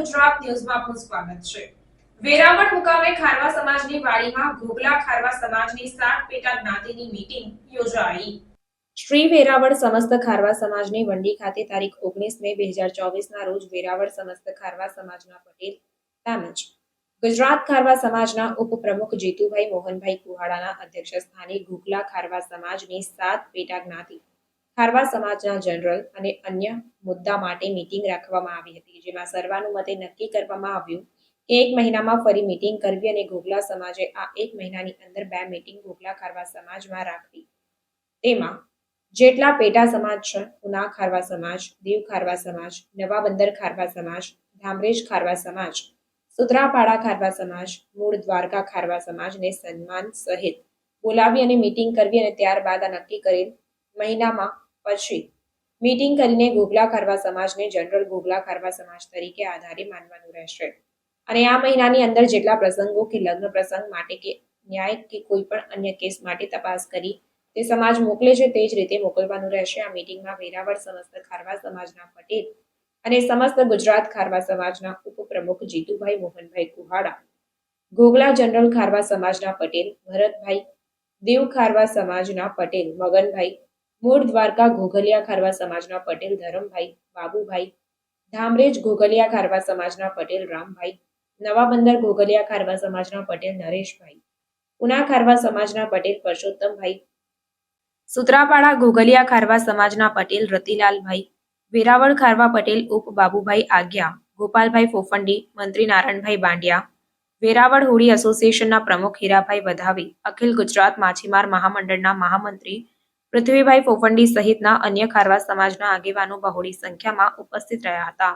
ગુજરાત ન્યૂઝમાં આપનું સ્વાગત છે। વેરાવળ મુકામે ખારવા સમાજની વાડીમાં ઘોઘલા ખારવા સમાજની 7 પેટા જ્ઞાતિની મીટિંગ યોજાઈ। શ્રી વેરાવળ સમસ્ત ખારવા સમાજની વંડી ખાતે તારીખ 19 મે 2024 ના રોજ વેરાવળ સમસ્ત ખારવા સમાજના પટેલ તેમજ ગુજરાત ખારવા સમાજના ઉપપ્રમુખ જીતુભાઈ મોહનભાઈ કુહાડાના અધ્યક્ષ સ્થાને ઘોઘલા ખારવા સમાજની 7 પેટા જ્ઞાતિ ખારવા સમાજના જનરલ અને અન્ય મુદ્દા માટે મીટિંગ રાખવામાં આવી હતી, જેમાં સર્વાનુમતે નક્કી કરવામાં આવ્યું કે 1 મહિનામાં ફરી મીટિંગ કરવી અને ઘોઘલા સમાજે આ 1 મહિનાની અંદર 2 મીટિંગ ઘોઘલા ખારવા સમાજમાં રાખવી। તેમાં જેટલા પેટા સમાજ છે, ઉના ખારવા સમાજ, દેવ ખારવા સમાજ, નવા બંદર ખારવા સમાજ, ધામરેજ ખારવા સમાજ, સુત્રાપાડા ખારવા સમાજ, મૂળ દ્વારકા ખારવા સમાજને સન્માન સહિત બોલાવી અને મીટિંગ કરવી અને ત્યારબાદ આ નક્કી કરેલ મહિનામાં પછી મીટિંગ કરીને ઘોઘલા ખારવા સમાજને જનરલ ઘોઘલા ખારવા સમાજ તરીકે આધારે માનવાનું રહેશે અને આ મહિનાની અંદર જેટલા પ્રસંગો કે લગ્ન પ્રસંગ માટે કે ન્યાય કે કોઈ પણ અન્ય કેસ માટે તપાસ કરી તે સમાજ મોકલે છે તે જ રીતે મોકલવાનું રહેશે। આ મીટિંગમાં વેરાવળ સમસ્ત ખારવા સમાજના પટેલ અને સમસ્ત ગુજરાત ખારવા સમાજના ઉપપ્રમુખ જીતુભાઈ મોહનભાઈ કુહાડા, ઘોઘલા જનરલ ખારવા સમાજના પટેલ ભરતભાઈ, દેવ ખારવા સમાજના પટેલ મગનભાઈ, મૂળ દ્વારકા ઘોઘલિયા ખારવા સમાજના પટેલ ધરમભાઈ, બાબુભાઈ, ધામરેજ ઘોઘલિયા ખારવા સમાજના પટેલ રામભાઈ, નવા બંદર ઘોઘલિયા ખારવા સમાજના પટેલ નરેશભાઈ, ઉના ખારવા સમાજના પટેલ પરસોત્તમભાઈ, સુત્રાપાડા ઘોઘલિયા ખારવા સમાજના પટેલ રતિલાલભાઈ, વેરાવળ ખારવા પટેલ ઉપ બાબુભાઈ આજ્ઞા, ગોપાલભાઈ ફોફંડી, મંત્રી નારણભાઈ બાંડિયા, વેરાવળ હોળી એસોસિએશનના પ્રમુખ હીરાભાઈ વધાવી, અખિલ ગુજરાત માછીમાર મહામંડળના મહામંત્રી પૃથ્વીભાઈ ફોફંડી સહિતના અન્ય ખારવા સમાજના આગેવાનો બહોળી સંખ્યામાં ઉપસ્થિત રહ્યા હતા।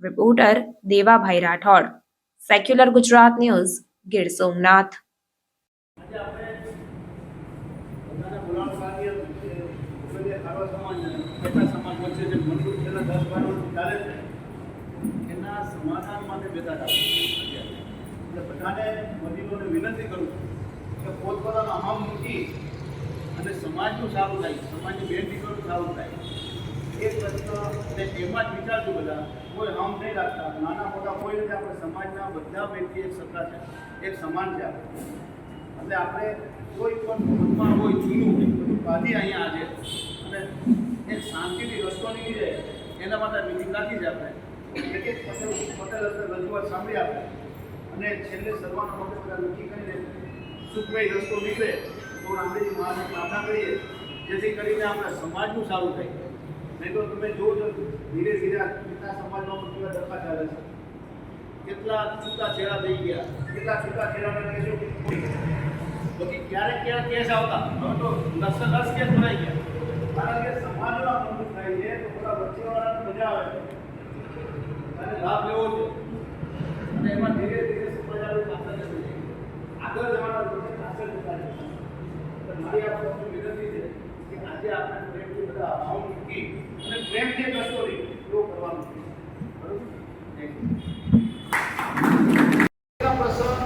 Reporter Devabhai Rathod, secular Gujarat news, Gir Somnath. વિનંતી કરું કે પોતપોતાના હમ મૂકી અને સમાજનું સારું થાય, સમાજની બેન દીકરીનું સારું થાય એ પ્રશ્ન એમાં જ વિચારજો। બધા કોઈ હમ નહીં રાખતા, નાના મોટા કોઈ નથી, આપણે સમાજના બધા વ્યક્તિ એક સરખા છે, એક સમાન છે આપણે। એટલે આપણે કોઈ પણ મનમાં હોય જૂનું બધું કાઢી અહીંયા આજે અને એક શાંતિથી રસ્તો નીકળી જાય એના માટે મીટિંગ રાખી છે આપણે। એક એક પટેલ રજૂઆત સાંભળી આપણે અને છેલ્લે સર્વાના માટે બધા નક્કી કરીને સુખમય રસ્તો નીકળે તો રામદેવજી મહારાજને પ્રાર્થના કરીએ જેથી કરીને આપણા સમાજનું સારું થાય। નહીં તો તમે જોવો ધીરે ધીરે કેટલા સમાજમાં પણ કેવા ડખા ચાલે છે, કેટલા છૂટા છેડા થઈ ગયા, કેટલા છૂટા છેડાના કેસો પછી ક્યારેક ક્યારેક કેસ આવતા, હવે તો લક્ષ કેસ ભરાઈ ગયા, કારણ કે સમાજમાં પ્રમુખ થાય છે તો બધા વચ્ચેવાળાને મજા આવે છે અને લાભ લેવો છે અને એમાં ધીરે ધીરે સમાજ આગળ જવાના લોકો પાછળ જતા રહે છે। મારી આપણે વિનંતી છે કે આજે આપણે પ્રેમથી બધા ભાવ મૂકી અને પ્રેમથી રસ્તો એવો કરવાનો છે, બરોબર? પ્રસંગ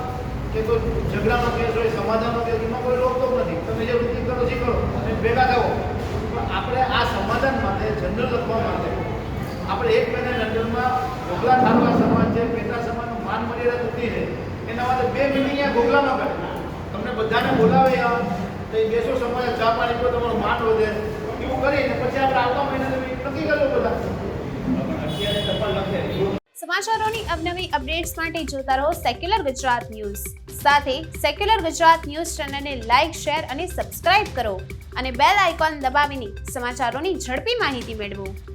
કે તો ઝઘડાનો કેસ હોય, સમાધાનનો કેસ, એમાં કોઈ રોકટોક નથી, તમે જે વૃત્તિ કરો જે કરો અને ભેગા થાઓ, પણ આપણે આ સમાધાન માટે જનરલ લખવા માટે આપણે 1 મહિના લંડનમાં ઘોઘલા ખારવા સમાજ છે, પેટા સમાજનું માન મર્યાદા થતી છે એના માટે 2 મિટિંગ અહીંયા ઘોઘલામાં કરે, તમને બધાને બોલાવે તો એ બેસો સમાજ ચા પાણી પર તમારું માન વધે એવું કરીને પછી આપણે આવતા મહિનાને નક્કી કરવો બધા અત્યારે ટપાલ લખે। સમાચારોની અવનવી અપડેટ્સ માટે જોતા રહો સેક્યુલર ગુજરાત ન્યૂઝ। સાથે સેક્યુલર ગુજરાત ન્યૂઝ ચેનલને લાઇક, શેર અને સબસ્ક્રાઇબ કરો અને બેલ આઇકોન દબાવીને સમાચારોની ઝડપી માહિતી મેળવો।